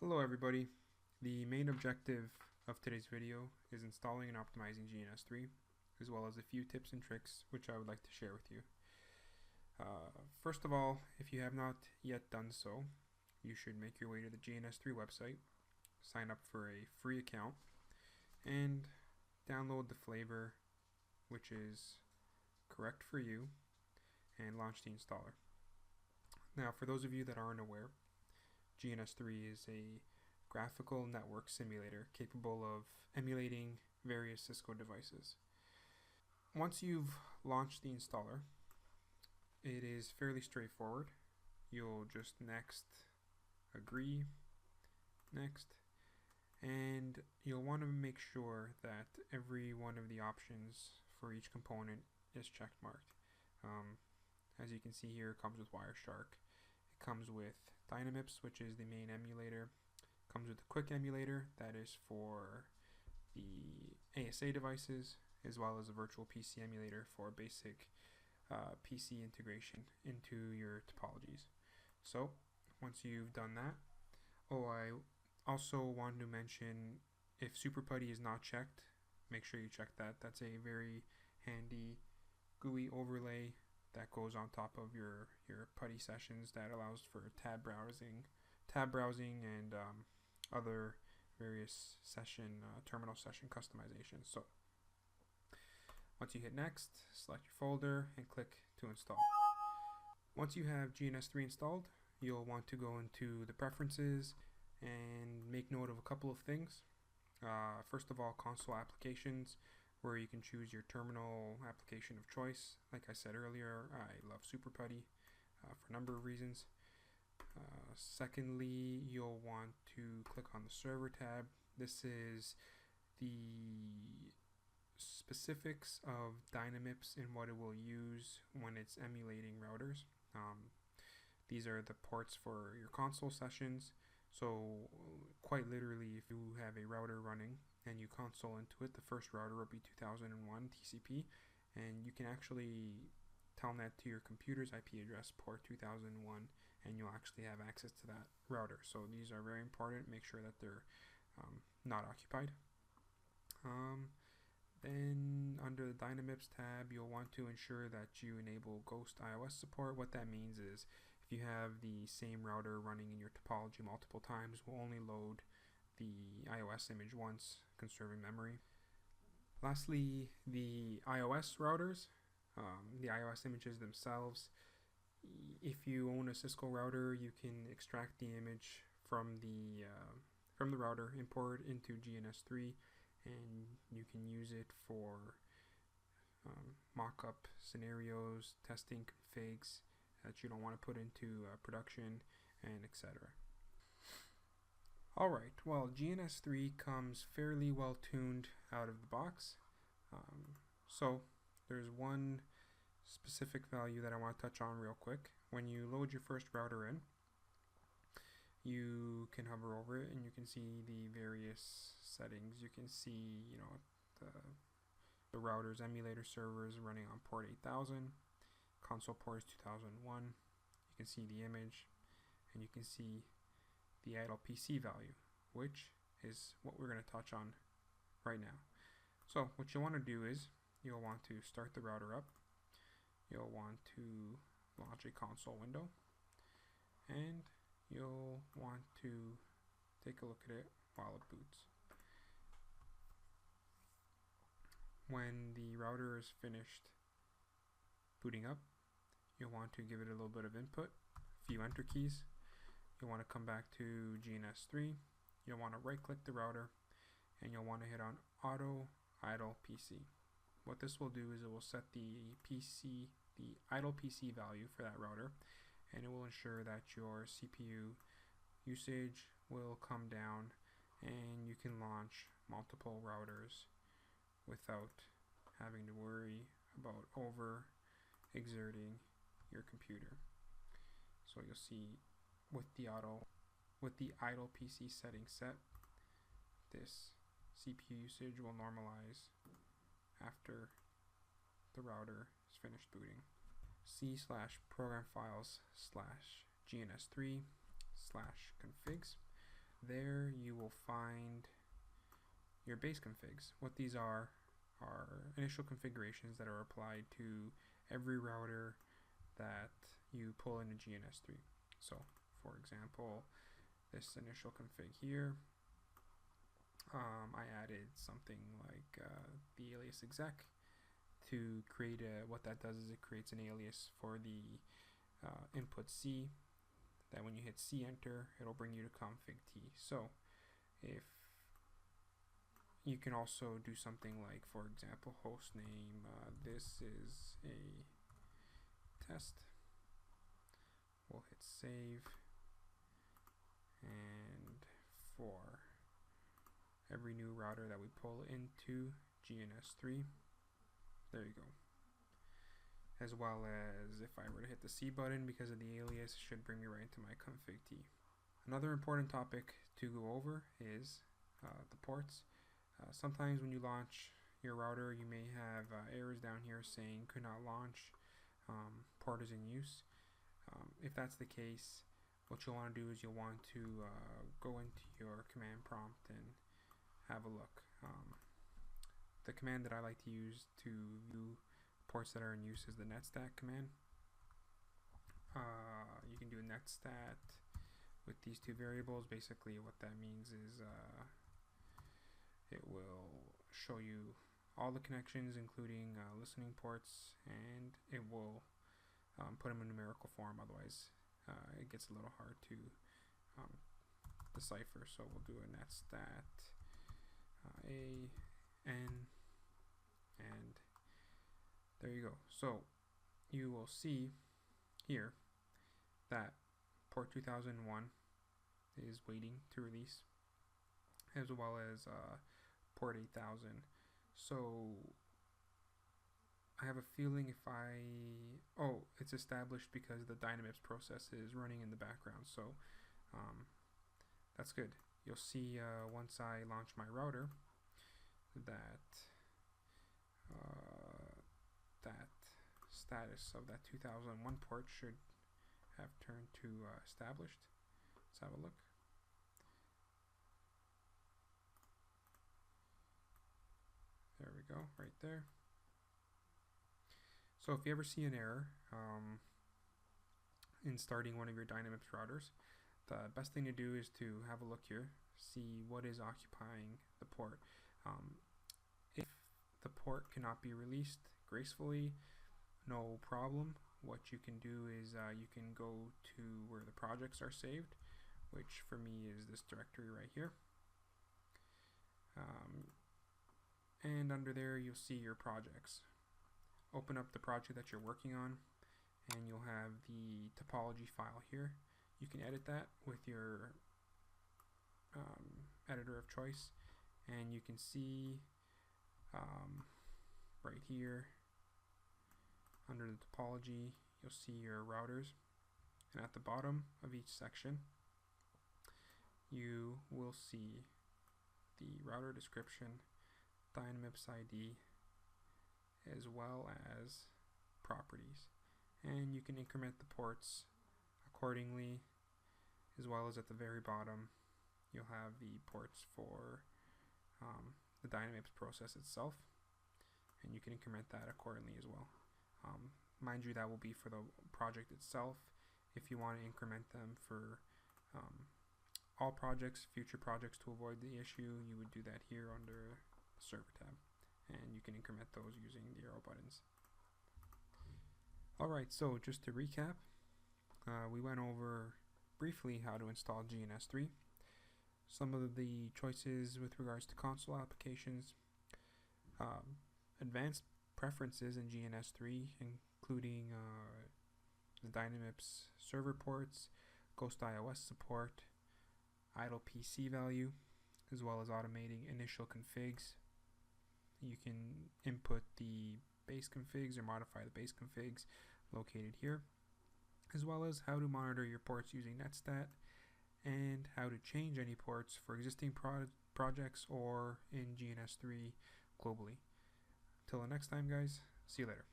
Hello everybody. The main objective of today's video is installing and optimizing GNS3, as well as a few tips and tricks which I would like to share with you. First of all, if you have not yet done so, you should make your way to the GNS3 website, sign up for a free account, and download the flavor which is correct for you and launch the installer. Now, for those of you that aren't aware, GNS3 is a graphical network simulator capable of emulating various Cisco devices. Once you've launched the installer, it is fairly straightforward. You'll just next, agree, next, and you'll want to make sure that every one of the options for each component is checked marked. As you can see here, it comes with Wireshark. It comes with Dynamips, which is the main emulator. It comes with the quick emulator, that is for the ASA devices, as well as a virtual PC emulator for basic PC integration into your topologies. So once you've done that, I also wanted to mention, if Super Putty is not checked, make sure you check that. That's a very handy GUI overlay that goes on top of your putty sessions that allows for tab browsing and other various terminal session customizations. So once you hit next, select your folder and click to install. Once you have GNS3 installed, you'll want to go into the preferences and make note of a couple of things. First of all, console applications, where you can choose your terminal application of choice. Like I said earlier, I love Super Putty for a number of reasons. Secondly, you'll want to click on the server tab. This is the specifics of Dynamips and what it will use when it's emulating routers. These are the ports for your console sessions. So quite literally, if you have a router running and you console into it, the first router will be 2001 TCP, and you can actually telnet to your computer's IP address port 2001, and you'll actually have access to that router. So these are very important. Make sure that they're not occupied. Then under the Dynamips tab, you'll want to ensure that you enable Ghost iOS support. What that means is, if you have the same router running in your topology multiple times, will only load the iOS image once, conserving memory. Lastly, the iOS routers, the iOS images themselves. If you own a Cisco router, you can extract the image from the router, import it into GNS3, and you can use it for mock-up scenarios, testing configs that you don't want to put into production, and etc. Alright, well, GNS3 comes fairly well tuned out of the box. So there's one specific value that I want to touch on real quick. When you load your first router in, you can hover over it and you can see the various settings. You can see, the router's emulator servers running on port 8000, console port is 2001. You can see the image, and you can see the idle PC value, which is what we're going to touch on right now. So what you want to do is, you'll want to start the router up. You'll want to launch a console window, and you'll want to take a look at it while it boots. When the router is finished booting up, you'll want to give it a little bit of input, a few enter keys. You'll want to come back to GNS3. You'll want to right click the router, and you'll want to hit on Auto Idle PC. What this will do is it will set the idle PC value for that router, and it will ensure that your CPU usage will come down and you can launch multiple routers without having to worry about over exerting your computer. So you'll see with the idle PC setting set, this CPU usage will normalize after the router is finished booting. C/program files/GNS3/configs there you will find your base configs. What these are initial configurations that are applied to every router that you pull into GNS3. So for example, this initial config here, I added something like the alias exec to create what that does is it creates an alias for the input C, that when you hit C enter, it'll bring you to config T. So if you can also do something like, for example, host name, this is a test. We'll hit save, and for every new router that we pull into GNS3, there you go. As well as if I were to hit the C button because of the alias, it should bring me right into my config T. Another important topic to go over is the ports. Sometimes when you launch your router, you may have errors down here saying could not launch, port is in use. If that's the case, what you'll want to do is you'll want to go into your command prompt and have a look. The command that I like to use to view ports that are in use is the netstat command. You can do a netstat with these two variables. Basically what that means is it will show you all the connections, including listening ports, and it will put them in numerical form. Otherwise it gets a little hard to decipher. So we'll do a netstat a n, and there you go. So you will see here that port 2001 is waiting to release, as well as port 8000. So I have a feeling if it's established because the Dynamips process is running in the background. So that's good. You'll see once I launch my router that that status of that 2001 port should have turned to established. Let's have a look. There we go, right there. So if you ever see an error in starting one of your Dynamips routers, the best thing to do is to have a look here, see what is occupying the port. If the port cannot be released gracefully, no problem. What you can do is you can go to where the projects are saved, which for me is this directory right here. And under there you'll see your projects. Open up the project that you're working on, and you'll have the topology file here. You can edit that with your editor of choice, and you can see right here under the topology you'll see your routers, and at the bottom of each section you will see the router description, Dynamips ID, as well as properties, and you can increment the ports accordingly, as well as at the very bottom you'll have the ports for the Dynamips process itself, and you can increment that accordingly as well. Mind you, that will be for the project itself. If you want to increment them for all projects, future projects, to avoid the issue, you would do that here under the server tab, and you can increment those using the arrow buttons. Alright, so just to recap, we went over briefly how to install GNS3, some of the choices with regards to console applications, advanced preferences in GNS3, including the Dynamips server ports, Ghost iOS support, idle PC value, as well as automating initial configs. You can input the base configs or modify the base configs located here, as well as how to monitor your ports using netstat, and how to change any ports for existing projects or in GNS3 globally. Till the next time, guys, see you later.